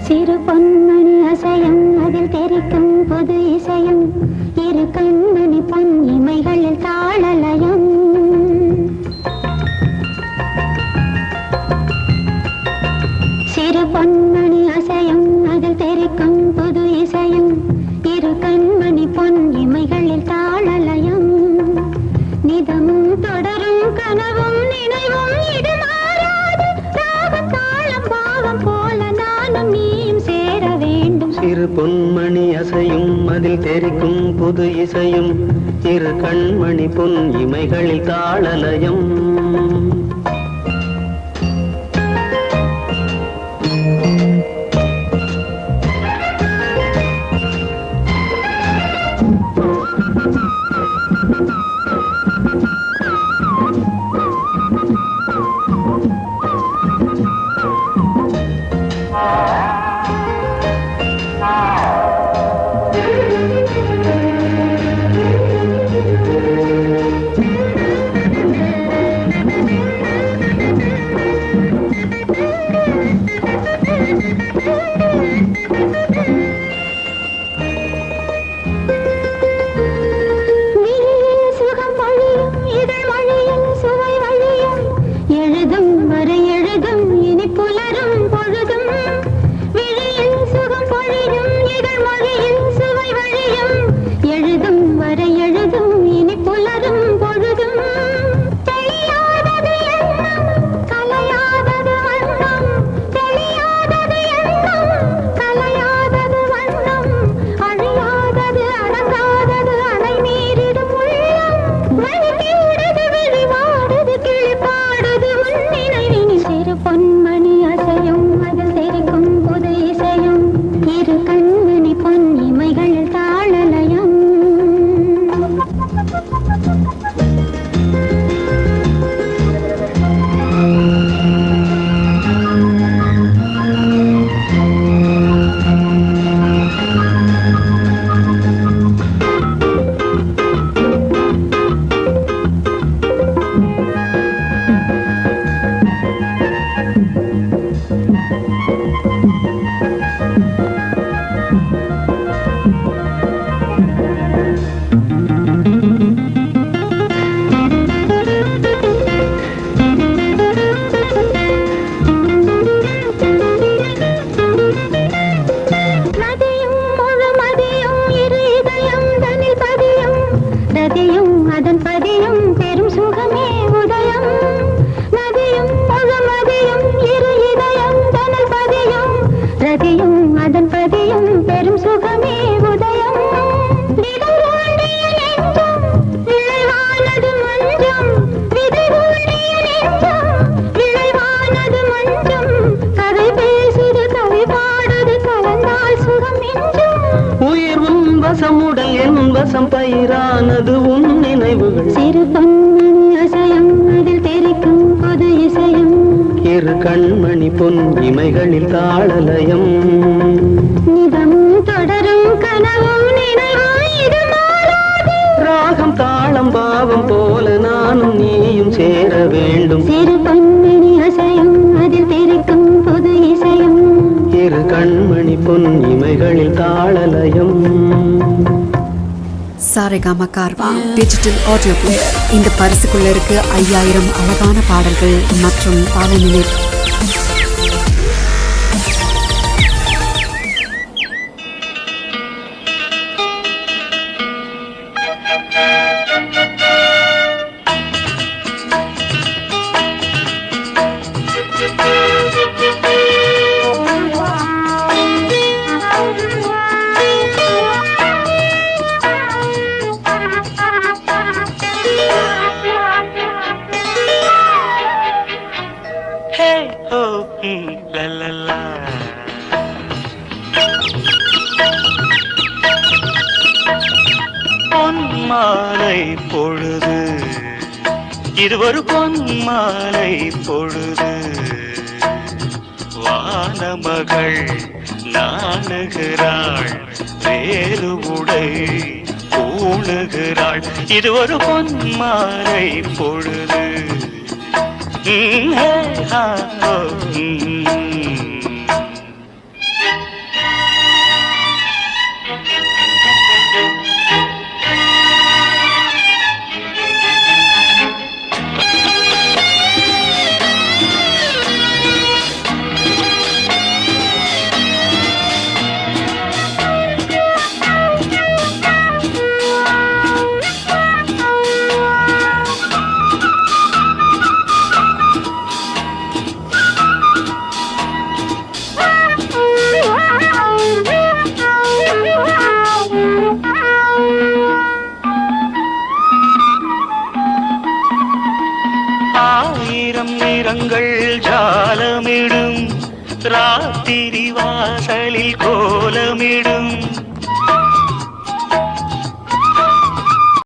சிறு பொன்மணி அசையும் அதில் தெரிக்கும் புது இசையும் இரு கண்மணி பொன் இமைகளில் தாளலயம். சிறு பொன்மணி அசையும் அதில் தெரிக்கும் புது இசையும் இரு கண்மணி பொன் இமைகளில் தாளலயம். நிதமும் தொடரும் கனவும் நினைவும் இடமாறாது ராகம் தாளம் பாவம் போல நானும் நீயும் சேர வேண்டும். சிறு பொன்மணி அசையும் அதில் தெரிக்கும் புது இசையும் இரு கண்மணி பொன் இமைகளில் தாளலயம். வசமுடல் என் வசம் பயிரானது உன் நினைவுகள். சிறு பொன்மணி அசையும் அதில் தெரிக்கும் புது இசையும் இரு கண்மணி பொன் இமைகளில் தாளலயம். நிதமும் தொடரும் கனவும் நினைவும் இடமாறாது ராகம் தாளம் பாவம் போல நானும் நீயும் சேர வேண்டும். சிறு பொன்மணி அசையும் அதில் தெரிக்கும் புது இசையும் இரு கண்மணி பொன் இமைகளில் தாளலயம். Saregama Carvaan digital audio player. இந்த பரிசுக்குள்ள இருக்கு 5000 அழகான பாடல்கள் மற்றும் பாடல்கள். பொன்மாலை பொழுது இது ஒரு பொன்மாலை பொழுது வானமகள் நாணுகிறாள் வேறு உடை பூணுகிறாள் இது ஒரு பொன்மாலை பொழுது. ஆயிரம் நிறங்கள் ஜாலமிடும் ராத்திரி வாசலில் கோலமிடும்